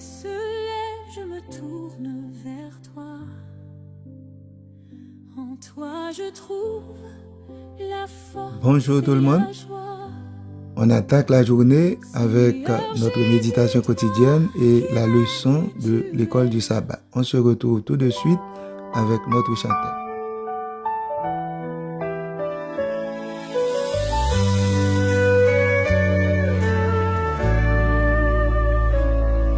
se lève, je me tourne vers toi. En toi je trouve la force. Bonjour tout le monde. On attaque la journée avec notre méditation quotidienne et la leçon de l'école du sabbat. On se retrouve tout de suite avec notre chanteur.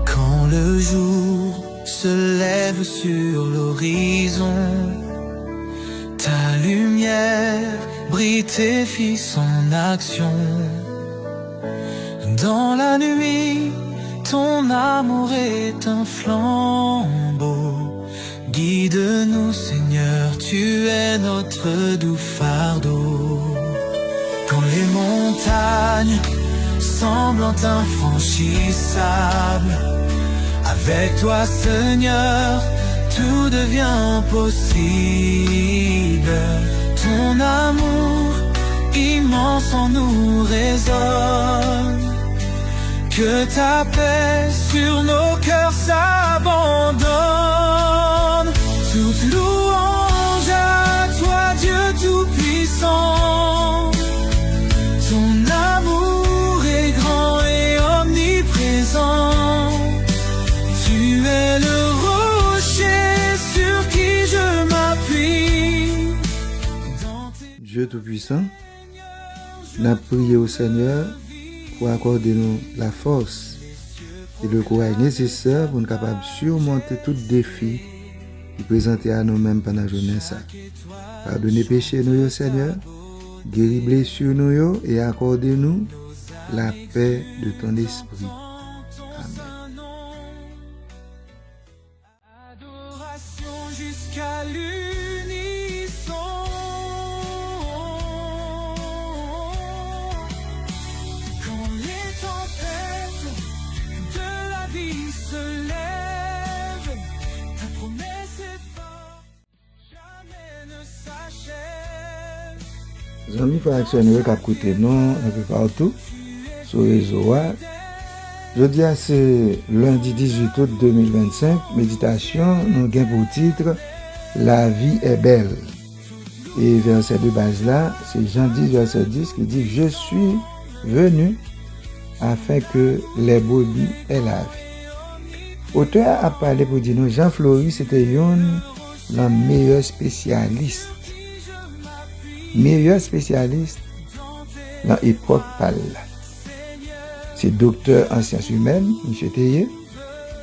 Quand le jour se lève sur l'horizon, ta lumière brille et fit son action. Dans la nuit, ton amour est un flambeau. Guide-nous, Seigneur, tu es notre doux fardeau. Quand les montagnes semblent infranchissables, avec toi, Seigneur, tout devient possible. Ton amour immense en nous résonne. Que ta paix sur nos cœurs s'abandonne. Toute louange à toi, Dieu Tout-Puissant. Ton amour est grand et omniprésent. Tu es le rocher sur qui je m'appuie. Dieu Tout-Puissant, n'a prié au Seigneur pour accorder nous la force et le courage nécessaire pour nous capables de surmonter tout défi qui présentait à nous-mêmes pendant la journée. Pardonnez péché nous, Seigneur, guéris blessures nous et accordez-nous la paix de ton esprit. Amen. Adoration jusqu'à l'unisson. Quand les tempêtes de la vie se lèvent, ta promesse est forte, jamais ne s'achève. Amis frères et sœurs, nous qui écoutent nous un peu partout sur les réseaux. Jeudi, c'est lundi 18 août 2025. Méditation, nous avons pour titre La vie est belle. Et verset de base là, c'est Jean 10, verset 10 qui dit Je suis venu afin que les brebis aient la vie. Auteur a parlé pour dire nous, Jean Fleury, c'était un meilleur spécialiste. Meilleur spécialiste dans l'époque pâle. C'est docteur en sciences humaines, M. Théier.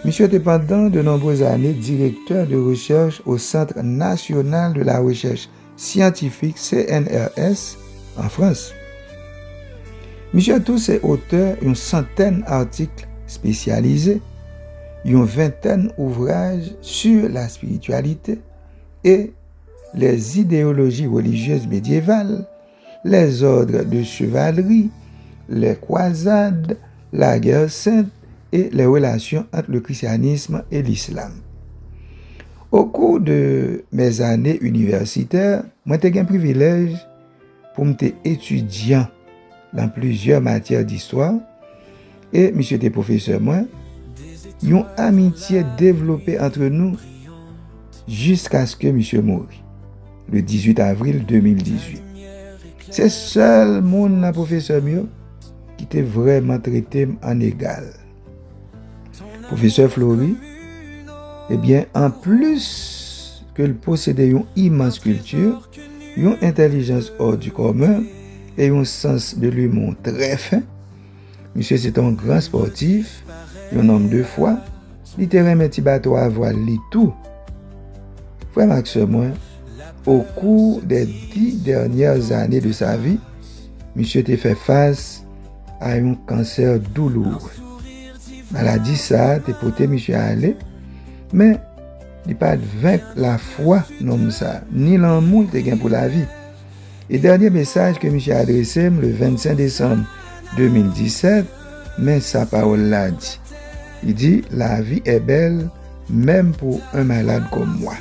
Monsieur était pendant de nombreuses années directeur de recherche au Centre national de la recherche scientifique CNRS en France. Monsieur tous est auteur d'une centaine d'articles spécialisés, une vingtaine d'ouvrages sur la spiritualité et les idéologies religieuses médiévales, les ordres de chevalerie, les croisades, la guerre sainte et les relations entre le christianisme et l'islam. Au cours de mes années universitaires, moi j'ai eu un privilège pour m'être étudiant dans plusieurs matières d'histoire et monsieur était professeur moi, une amitié développée entre nous jusqu'à ce que monsieur mourut le 18 avril 2018. C'est seul mon professeur mieux qui était vraiment traité en égal. Professeur Fleury, eh bien, en plus que le possédait une immense culture, une intelligence hors du commun et un sens de l'humour très fin, monsieur c'est un grand sportif, un homme de foi, littéralement petit bateau à voile, lit tout. Frère Max, moi, au cours des 10 dernières années de sa vie, monsieur a fait face à un cancer douloureux. Maladie ça, t'es porté monsieur à aller, mais il pas vaincre la foi non ça, ni l'amour t'es gain pour la vie. Et dernier message que monsieur a adressé le 25 décembre 2017, mais sa parole l'a dit. Il dit la vie est belle même pour un malade comme moi.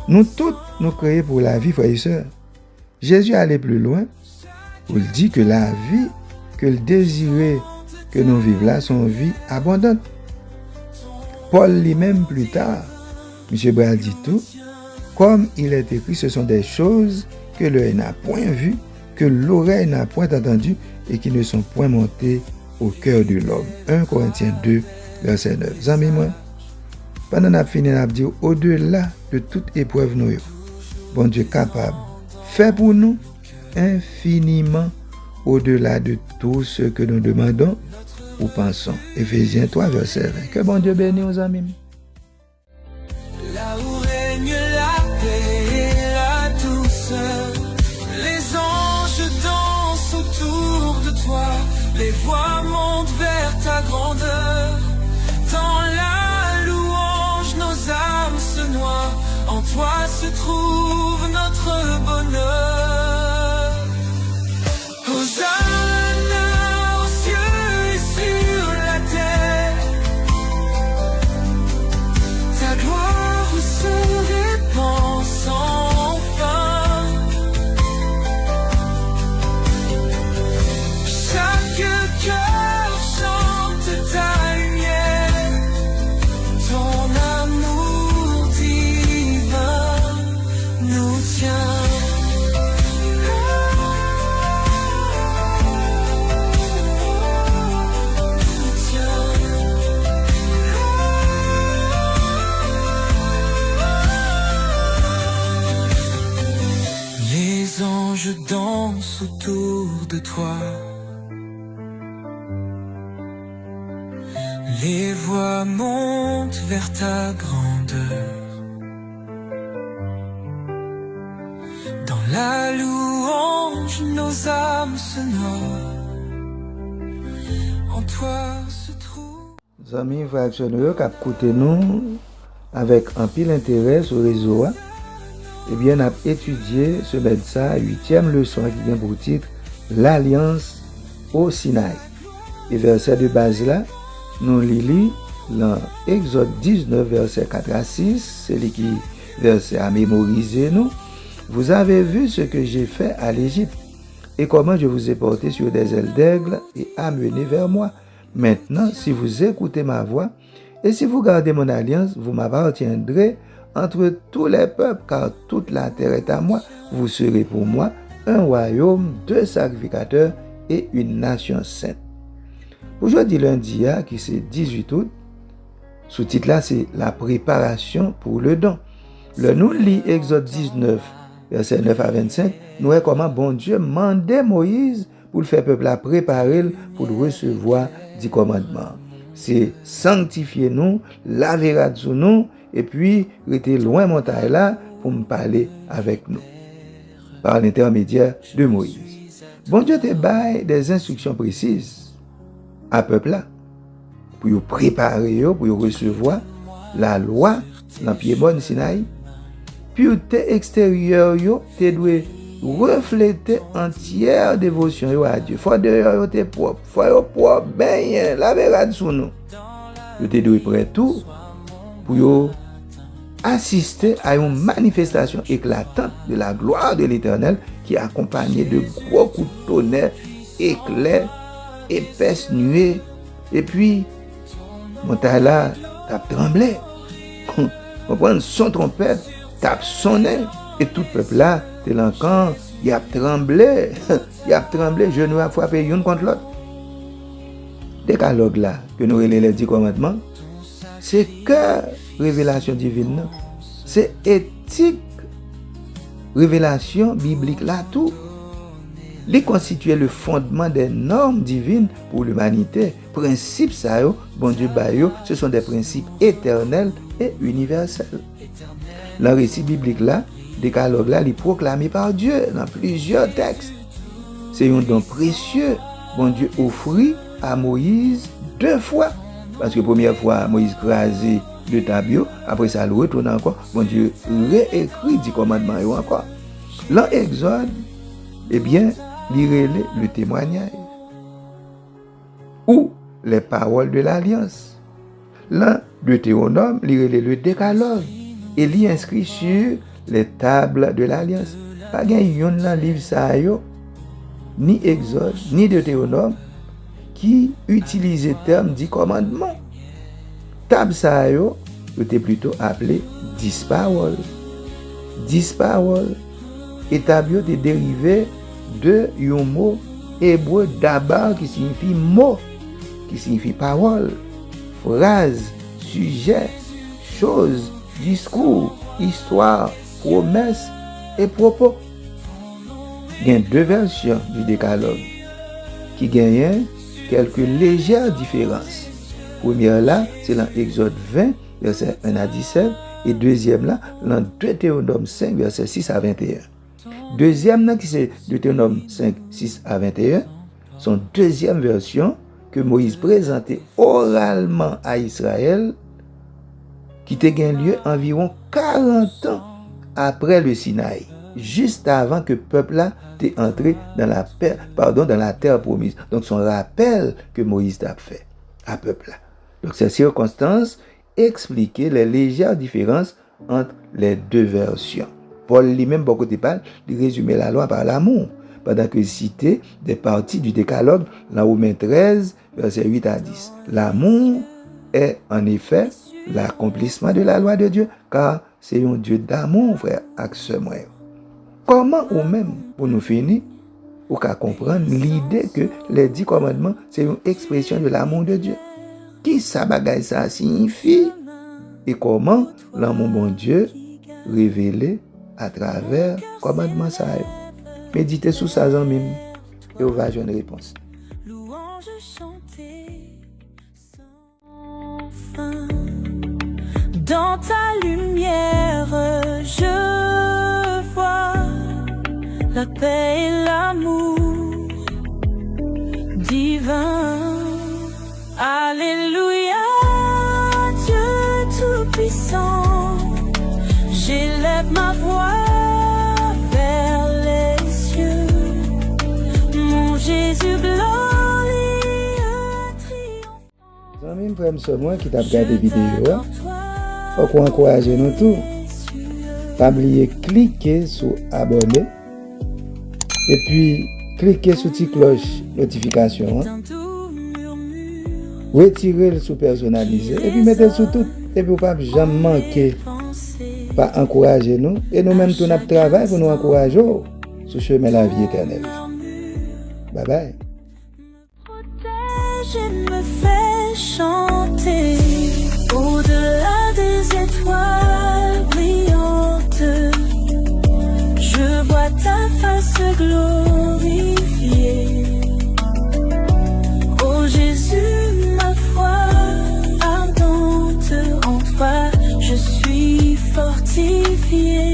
Nous tous nous créés pour la vie, frères et sœurs. Jésus allait plus loin. Il dit que la vie, que le désiré que nous vivons là, sont une vie abondante. Paul lui-même plus tard, M. Bral dit tout, comme il est écrit, ce sont des choses que l'œil n'a point vues, que l'oreille n'a point entendues et qui ne sont point montées au cœur de l'homme. 1 Corinthiens 2, verset 9. Amis, moi, pendant qu'on fini, on dit au-delà de toute épreuve, nous, bon Dieu capable, fait pour nous infiniment au-delà de tout ce que nous demandons ou pensons. Éphésiens 3, verset 20. Que bon Dieu bénisse aux amis. Là où règne la paix et la douceur, les anges dansent autour de toi, les voix montent vers ta grandeur. Dans la louange, nos âmes se noient, en toi se trouve notre bonheur. Hosanna aux cieux et sur la terre, ta gloire se répand sans fin. Chaque cœur chante ta lumière, ton amour divin nous tient. Les anges dansent autour de toi, les voix montent vers ta grandeur. Dans la louange, nos âmes se noient, en toi se trouve. Amis, frères et sœurs, qui écoutent nous avec un pile intérêt sur le réseau, eh bien, on a étudié ce médecin, 8e leçon qui vient pour titre l'alliance au Sinaï. Et verset de base là, nous lisons dans Exode 19, verset 4 à 6, c'est lui qui verset à mémoriser nous. Vous avez vu ce que j'ai fait à l'Égypte et comment je vous ai porté sur des ailes d'aigle et amené vers moi. Maintenant, si vous écoutez ma voix et si vous gardez mon alliance, vous m'appartiendrez entre tous les peuples, car toute la terre est à moi. Vous serez pour moi un royaume, 2 sacrificateurs et une nation sainte. Aujourd'hui, lundi, qui c'est 18 août, sous-titre là, c'est la préparation pour le don. Le nous lit Exode 19, verset 9 à 25, nous voyons comment bon Dieu mandait Moïse pour le faire peuple à préparer pour recevoir du commandement. C'est sanctifier nous, laver sur nous, et puis rester loin montagne là pour me parler avec nous par l'intermédiaire de Moïse. Bon Dieu te baille des instructions précises à peuple là pour préparer, pour recevoir la loi dans pied bon Sinaï. Puis te extérieur te doit refléter entière dévotion à Dieu. Faut dehors te propre, faut propre ben laver sur nous. Yo te doit prêt tout pour assister à une manifestation éclatante de la gloire de l'Éternel qui est accompagnée de gros coups de tonnerre, éclairs, épaisses nuées. Et puis, montagne là, t'as tremblé. On prend son trompette, t'as sonné. Et tout le peuple là, t'es l'encan, il a tremblé. Il a tremblé, genou a frappé l'un contre l'autre. Décalogue là, que nous relèvons les 10 commandements, c'est que révélation divine, c'est éthique, révélation biblique là tout. Les constituer le fondement des normes divines pour l'humanité. Principes ça yo, bon Dieu bayo, ce sont des principes éternels et universels. Le récit biblique là, décalogue là, il est proclamé par Dieu dans plusieurs textes. C'est un don précieux, bon Dieu offrit à Moïse 2 fois. Parce que première fois, Moïse crasé le tableau, après ça, il retourne encore. Bon Dieu réécrit 10 commandements encore. Dans Exode, eh bien, il relève le témoignage ou les paroles de l'alliance. Dans Deutéronome, il relève le décalogue et il inscrit sur les tables de l'alliance. Pas de livre ça ni Exode, ni Deutéronome qui utilise le terme 10 commandements. table ça yo était plutôt appelé 10 paroles. 10 paroles. Et table était dérivé de un mot hébreu d'abord qui signifie mot, qui signifie parole, phrase, sujet, chose, discours, histoire, promesse et propos. Il y a deux versions du décalogue qui gagnent quelques légères différences. Première là, c'est dans Exode 20, verset 1 à 17, et deuxième là, dans Deutéronome 5, verset 6 à 21. Deuxième là, qui c'est Deutéronome 5, 6 à 21, son deuxième version que Moïse présentait oralement à Israël, qui a eu lieu environ 40 ans après le Sinaï, juste avant que le peuple là t'est entré dans la terre promise. Donc son rappel que Moïse a fait à peuple là. Donc ces circonstances expliquaient les légères différences entre les deux versions. Paul lui-même, beaucoup de parle, il résumait la loi par l'amour, pendant qu'il citait des parties du décalogue dans Romains 13, versets 8 à 10. L'amour est en effet l'accomplissement de la loi de Dieu, car c'est un Dieu d'amour, frère, avec ce moyen. Comment ou même, pour nous finir, ou qu'à comprendre l'idée que les 10 commandements, c'est une expression de l'amour de Dieu. Qui ça bagaille ça signifie? Et comment l'amour bon Dieu révélé à travers commandement ça? Méditez sur ça en même et on va avoir une réponse. Louange chantée sans fin. Dans ta lumière, je vois la paix et l'amour divin. Alléluia, Dieu Tout-Puissant, j'élève ma voix vers les cieux, mon Jésus glorieux triomphant. Amis, frère, c'est moi qui t'a regardé vidéo. Faut qu'on encourage nous tous. Pas oublier cliquer sur abonner et puis cliquer sur la cloche notification. Retirez le sous personnalisé et puis mettez le sous tout et puis pas jamais manquer pas encourager nous et nous même tout notre travail pour nous encourager sur le chemin de la vie éternelle. Bye bye. Protège et me fait chanter au-delà des étoiles brillantes. Je vois ta face glorifiée. Oh Jésus, ma foi ardente en toi, je suis fortifiée.